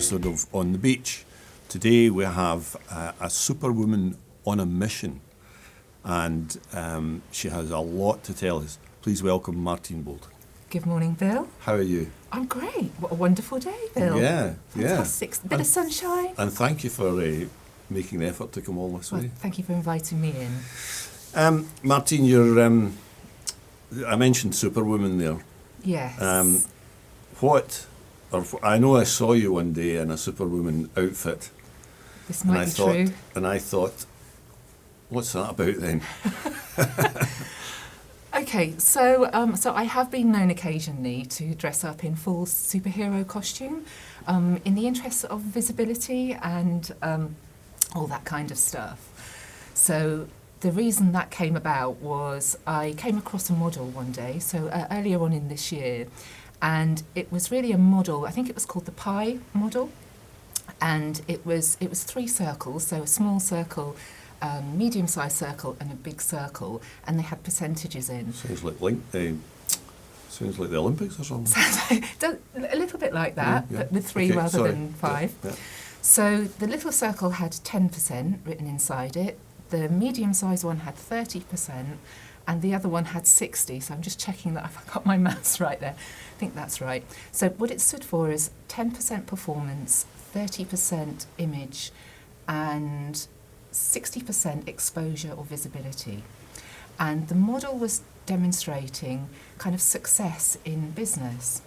episode of On the Beach. Today we have a superwoman on a mission, and she has a lot to tell us. Please welcome Martine Bolton. Good morning, Bill. How are you? I'm great. What a wonderful day, Bill. Yeah, fantastic. yeah. Bit of sunshine. And thank you for making the effort to come all this way. Thank you for inviting me in. Martine, you're. I mentioned Superwoman there. Yes. I know I saw you one day in a Superwoman outfit. This might be true. And I thought, what's that about then? Okay, so I have been known occasionally to dress up in full superhero costume, in the interest of visibility and all that kind of stuff. So the reason that came about was I came across a model one day, so earlier on in this year, and it was really a model. I think it was called the Pi model, and it was 3 circles, so a small circle, medium-sized circle, and a big circle, and they had percentages in. Sounds like the Olympics or something. A little bit like that, yeah. But with 3 rather than 5. Yeah. So the little circle had 10% written inside it. The medium-sized one had 30%, and the other one had 60%. So I'm just checking that I've got my maths right there. I think that's right. So what it stood for is 10% performance, 30% image, and 60% exposure or visibility. And the model was demonstrating kind of success in business.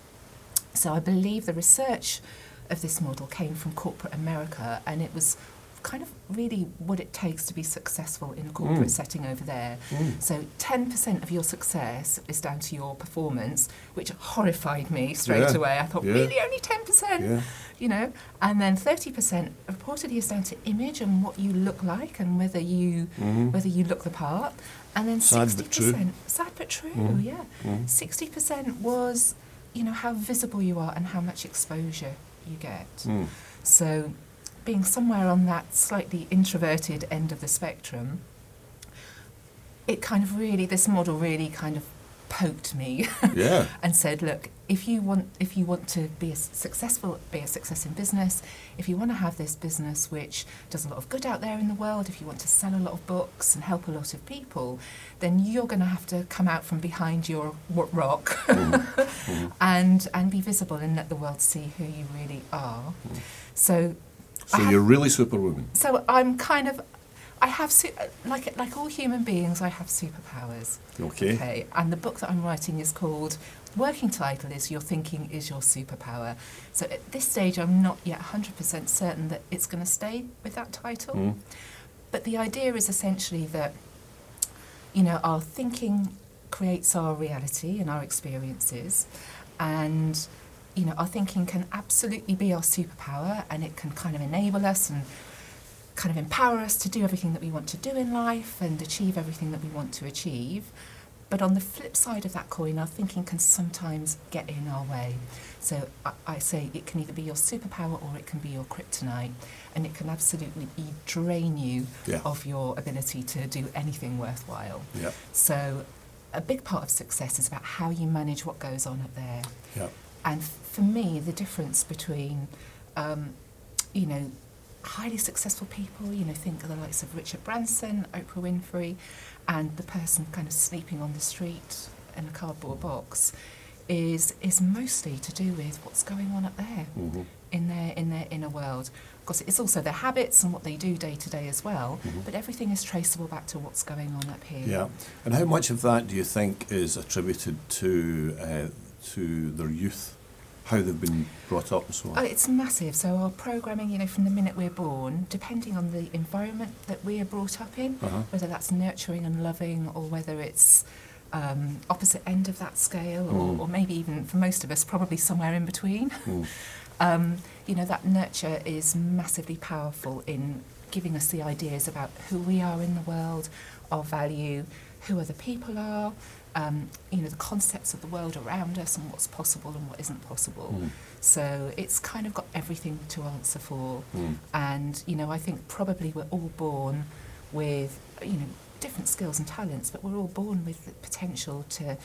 So I believe the research of this model came from corporate America, and it was kind of really what it takes to be successful in a corporate setting over there. So 10% of your success is down to your performance, which horrified me straight away. I thought, really, only 10%? Yeah. You know, and then 30% reportedly is down to image and what you look like and whether you look the part. And then 60%, sad but true, yeah. 60% was, you know, how visible you are and how much exposure you get. So being somewhere on that slightly introverted end of the spectrum, it kind of really, this model really kind of poked me and said, look, if you want to be a success in business, if you want to have this business which does a lot of good out there in the world, if you want to sell a lot of books and help a lot of people, then you're going to have to come out from behind your rock and be visible and let the world see who you really are. So you're really Superwoman. So I'm kind of, I have, like all human beings, I have superpowers. Okay. And the book that I'm writing is called, working title is Your Thinking is Your Superpower. So at this stage, I'm not yet 100% certain that it's going to stay with that title. But the idea is essentially that, you know, our thinking creates our reality and our experiences. And you know, our thinking can absolutely be our superpower, and it can kind of enable us and kind of empower us to do everything that we want to do in life and achieve everything that we want to achieve. But on the flip side of that coin, our thinking can sometimes get in our way. So I say it can either be your superpower or it can be your kryptonite, and it can absolutely drain you of your ability to do anything worthwhile. Yeah. So a big part of success is about how you manage what goes on up there. Yeah. And for me, the difference between, you know, highly successful people, you know, think of the likes of Richard Branson, Oprah Winfrey, and the person kind of sleeping on the street in a cardboard box, is mostly to do with what's going on up there in their inner world. Of course, it's also their habits and what they do day to day as well, but everything is traceable back to what's going on up here. Yeah. And how much of that do you think is attributed to their youth? How they've been brought up and so on? It's massive. So our programming, you know, from the minute we're born, depending on the environment that we are brought up in, whether that's nurturing and loving or whether it's opposite end of that scale or maybe even, for most of us, probably somewhere in between. You know, that nurture is massively powerful in giving us the ideas about who we are in the world, our value, who other people are, you know, the concepts of the world around us and what's possible and what isn't possible. So it's kind of got everything to answer for. And, you know, I think probably we're all born with, you know, different skills and talents, but we're all born with the potential to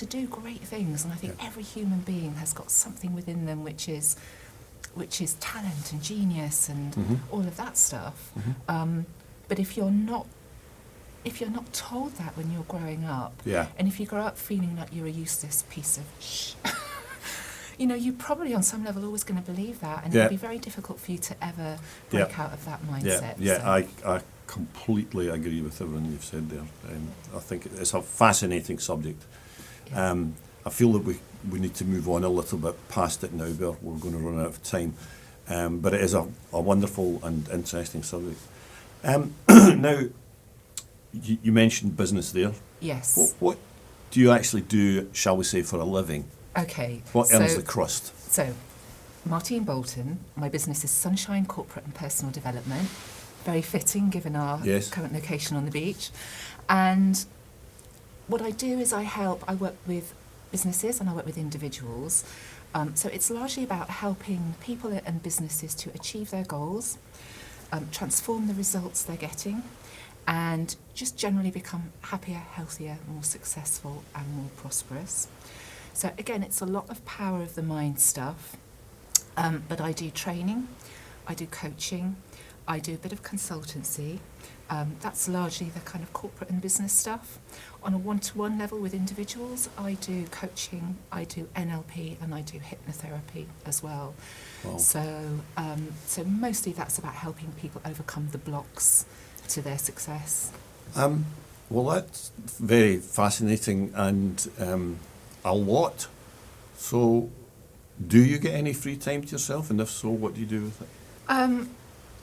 do great things. And I think every human being has got something within them which is which is talent and genius and all of that stuff. But if you're not told that when you're growing up, and if you grow up feeling like you're a useless piece of shh, you know, you're probably on some level always going to believe that, and it'll be very difficult for you to ever break out of that mindset. I completely agree with everything you've said there. I think it's a fascinating subject. I feel that we need to move on a little bit past it now, but we're going to run out of time. But it is a wonderful and interesting subject. Now, you mentioned business there. Yes. What do you actually do, shall we say, for a living? Okay. What earns the crust? So, Martine Bolton, my business is Sunshine Corporate and Personal Development. Very fitting given our current location on the beach. And what I do is I work with businesses and I work with individuals. So it's largely about helping people and businesses to achieve their goals, transform the results they're getting, and just generally become happier, healthier, more successful and more prosperous. So again, it's a lot of power of the mind stuff, but I do training, I do coaching, I do a bit of consultancy. That's largely the kind of corporate and business stuff. On a one-to-one level with individuals, I do coaching, I do NLP, and I do hypnotherapy as well. Wow. So mostly that's about helping people overcome the blocks to their success. Well, that's very fascinating and a lot. So, do you get any free time to yourself? And if so, what do you do with it?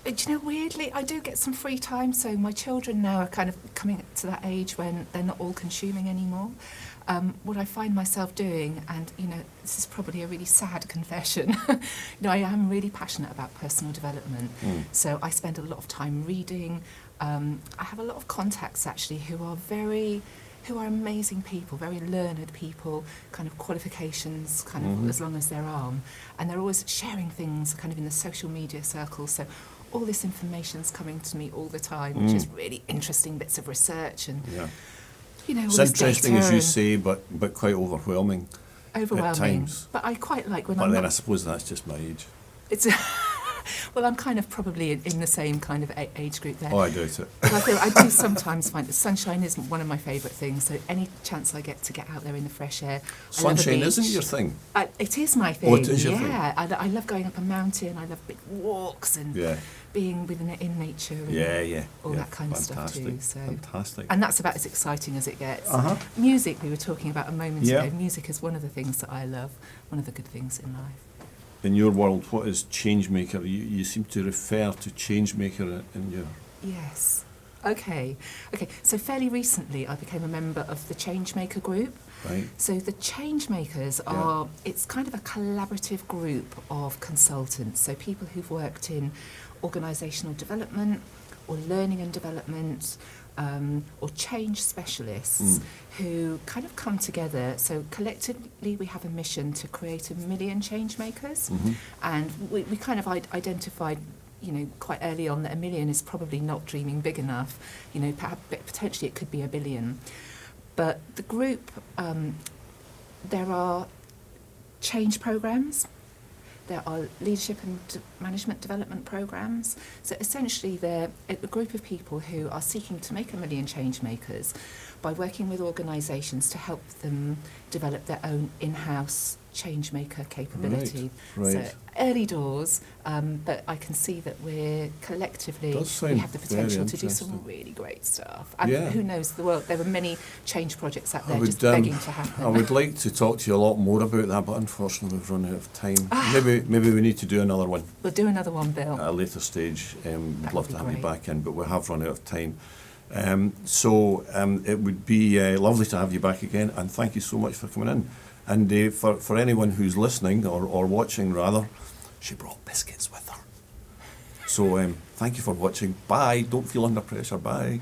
Do you know, weirdly, I do get some free time. So my children now are kind of coming to that age when they're not all consuming anymore. What I find myself doing, and, you know, this is probably a really sad confession, you know, I am really passionate about personal development. So I spend a lot of time reading. I have a lot of contacts, actually, who are amazing people, very learned people, kind of qualifications, kind of as long as their arm. And they're always sharing things kind of in the social media circles. So all this information's coming to me all the time, which is really interesting bits of research and, you know, all it's interesting, as you say, but quite overwhelming. At times. But I quite like when But then I suppose that's just my age. It's well, I'm kind of probably in the same kind of age group there. Oh, I doubt it. But I do sometimes find that sunshine is one of my favourite things. So any chance I get to get out there in the fresh air. Sunshine isn't your thing? It is my thing. Oh, it is your thing? I love going up a mountain. I love big walks and being in nature and all that kind of stuff too. So fantastic. And that's about as exciting as it gets. Music, we were talking about a moment ago. Music is one of the things that I love, one of the good things in life. In your world, what is Changemaker? You seem to refer to Changemaker in your... Yes. Okay. So fairly recently, I became a member of the Changemaker group. Right. So the Changemakers are, it's kind of a collaborative group of consultants. So people who've worked in organisational development or learning and development, or change specialists who kind of come together. So collectively we have a mission to create 1 million change makers, and we kind of identified, you know, quite early on that 1 million is probably not dreaming big enough. You know, perhaps potentially it could be 1 billion. But the group, there are change programs. There are leadership and management development programs. So essentially they're a group of people who are seeking to make 1 million change makers by working with organisations to help them develop their own in-house change maker capability. Right. So early doors, but I can see that we're collectively, we have the potential to do some really great stuff. And who knows, there are many change projects out there just begging to happen. I would like to talk to you a lot more about that, but unfortunately we've run out of time. Maybe we need to do another one. We'll do another one, Bill. At a later stage. We'd love to have you back in, but we have run out of time. So it would be lovely to have you back again, and thank you so much for coming in. And for anyone who's listening or watching rather, she brought biscuits with her. So thank you for watching. Bye. Don't feel under pressure. Bye.